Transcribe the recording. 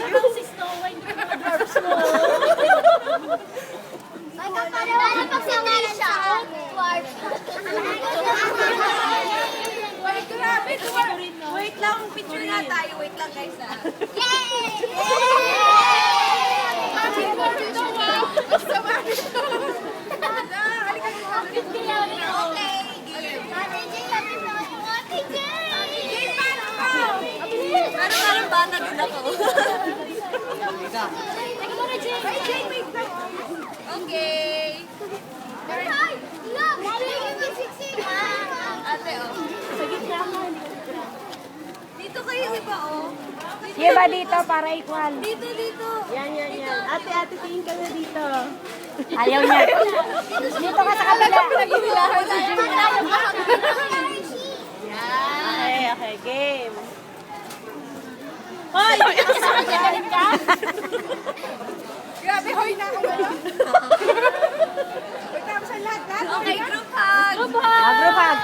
Ikaw si Snow White, mga dwarfs mo. Lalo pag singalan siya, dwarf. Wait, grabe. Wait lang, picture nga tayo. Wait lang guys ah. Yay! Pero parang bata din ako. Okay. Ate, oh. Dito kayo iba, oh. Sige ba dito para equal? Dito. Yan. Ate, tingin ka na dito. Ayaw niya. Dito ka sa kabila. Okay, game. Hoy! Galing ka? Grabe, hoy na ako ba? Wait, tapos ang lahat. Okay, group hug. Group hug.